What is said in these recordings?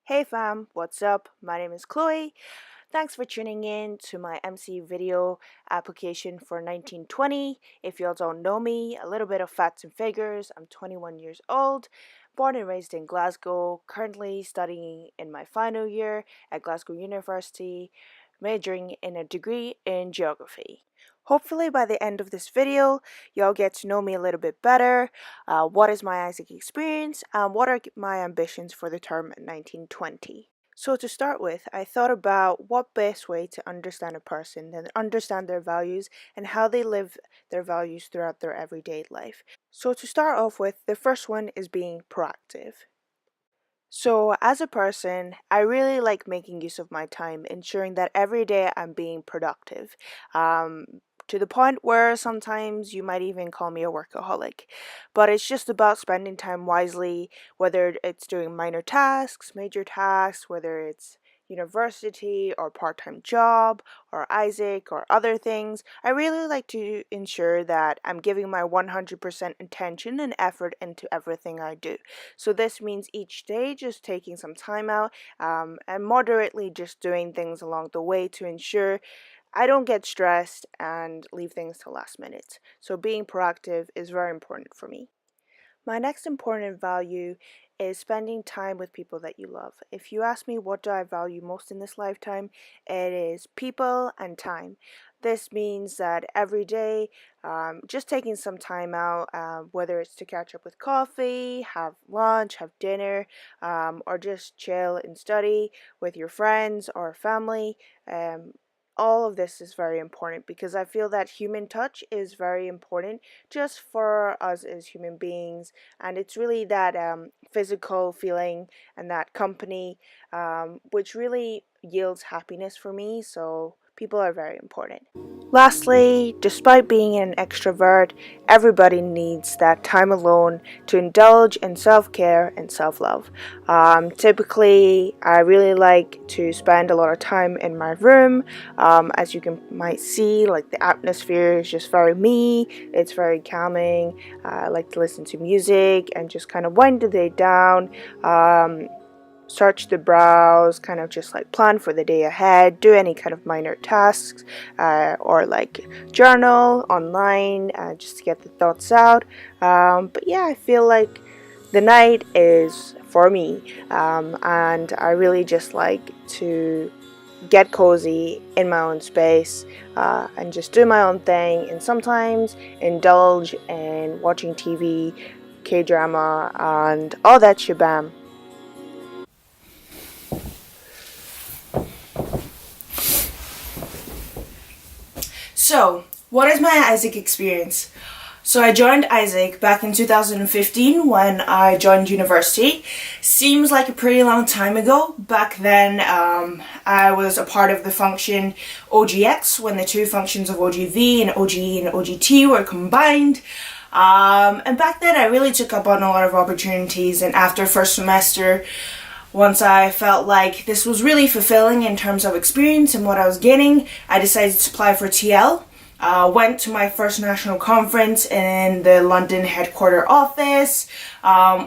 Hey fam, what's up? My name is Chloe. Thanks for tuning in to my MC video application for 1920. If y'all don't know me, a little bit of facts and figures. I'm 21 years old, born and raised in Glasgow, currently studying in my final year at Glasgow University, majoring in a degree in geography. Hopefully by the end of this video, y'all get to know me a little bit better. What is my AIESEC experience and what are my ambitions for the term 1920? So to start with, I thought about what best way to understand a person and understand their values and how they live their values throughout their everyday life. So to start off with, the first one is being proactive. So, as a person, I really like making use of my time, ensuring that every day I'm being productive. To the point where sometimes you might even call me a workaholic. But it's just about spending time wisely, whether it's doing minor tasks, major tasks, whether it's university or part-time job or AIESEC or other things. I really like to ensure that I'm giving my 100% attention and effort into everything I do. So this means each day just taking some time out and moderately just doing things along the way to ensure I don't get stressed and leave things to last minute. So being proactive is very important for me. My next important value is spending time with people that you love. If you ask me what do I value most in this lifetime, it is people and time. This means that every day, just taking some time out, whether it's to catch up with coffee, have lunch, have dinner, or just chill and study with your friends or family. All of this is very important because I feel that human touch is very important just for us as human beings, and it's really that physical feeling and that company which really yields happiness for me. So people are very important. Lastly, despite being an extrovert, everybody needs that time alone to indulge in self-care and self-love. Typically, I really like to spend a lot of time in my room. As you might see, like the atmosphere is just very me. It's very calming. I like to listen to music and just kind of wind the day down. Search the browse, kind of just like plan for the day ahead, do any kind of minor tasks, or like journal online just to get the thoughts out. But yeah, I feel like the night is for me, and I really just like to get cozy in my own space and just do my own thing, and sometimes indulge in watching TV, K-drama, and all that shabam. So, what is my AIESEC experience? So I joined AIESEC back in 2015 when I joined university. Seems like a pretty long time ago. Back then, I was a part of the function OGX when the two functions of OGV and OGE and OGT were combined. And back then I really took up on a lot of opportunities, and after first semester, once I felt like this was really fulfilling in terms of experience and what I was getting, I decided to apply for TL. Went to my first national conference in the London headquarter office,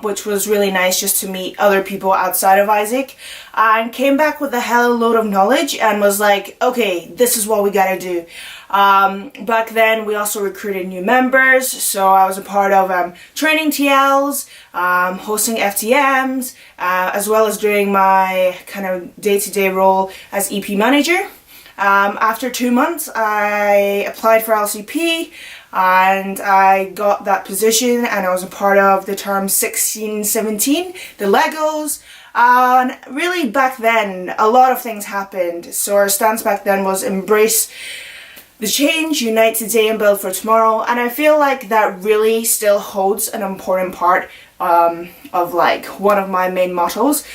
which was really nice just to meet other people outside of AIESEC, and came back with a hell load of knowledge and was like, okay, this is what we gotta do. Back then we also recruited new members, so I was a part of training TLs, hosting FTMs, as well as doing my kind of day-to-day role as EP manager. After 2 months, I applied for LCP and I got that position, and I was a part of the term 16-17, the Legos. And really back then, a lot of things happened. So our stance back then was embrace the change, unite today and build for tomorrow. And I feel like that really still holds an important part of like one of my main mottos,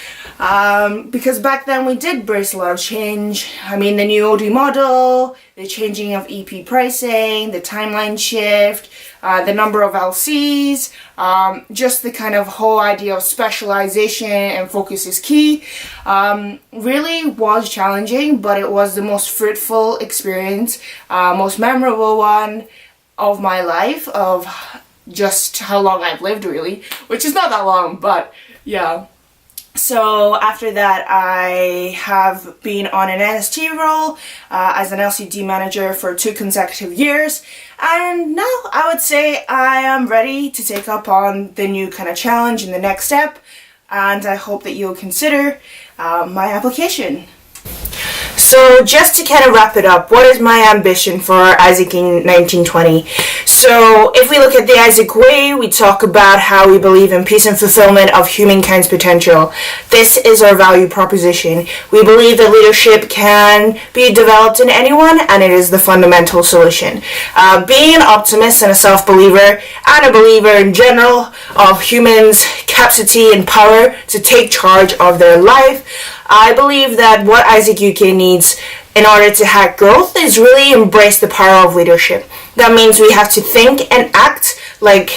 because back then we did brace a lot of change. I mean, the new OD model, the changing of EP pricing, the timeline shift, the number of LCs, just the kind of whole idea of specialization and focus is key, really was challenging, but it was the most fruitful experience, most memorable one of my life, of just how long I've lived, really, which is not that long, but yeah. So after that, I have been on an NST role as an LCD manager for 2 consecutive years, and now I would say I am ready to take up on the new kind of challenge and the next step, and I hope that you'll consider my application. So just to kind of wrap it up, what is my ambition for AIESEC in 1920? So if we look at the AIESEC way, we talk about how we believe in peace and fulfillment of humankind's potential. This is our value proposition. We believe that leadership can be developed in anyone, and it is the fundamental solution. Being an optimist and a self-believer, and a believer in general of humans' capacity and power to take charge of their life, I believe that what AIESEC UK needs in order to hack growth is really embrace the power of leadership. That means we have to think and act like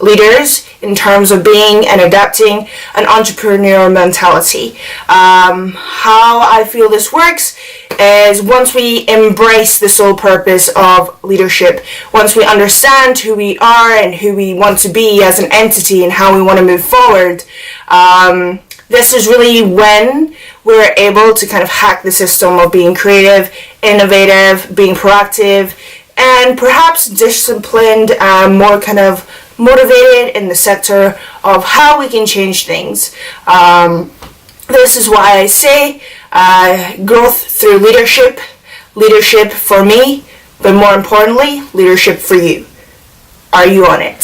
leaders in terms of being and adapting an entrepreneurial mentality. How I feel this works is once we embrace the sole purpose of leadership, once we understand who we are and who we want to be as an entity and how we want to move forward, this is really when we're able to kind of hack the system of being creative, innovative, being proactive, and perhaps disciplined, more kind of motivated in the sector of how we can change things. This is why I say growth through leadership, leadership for me, but more importantly, leadership for you. Are you on it?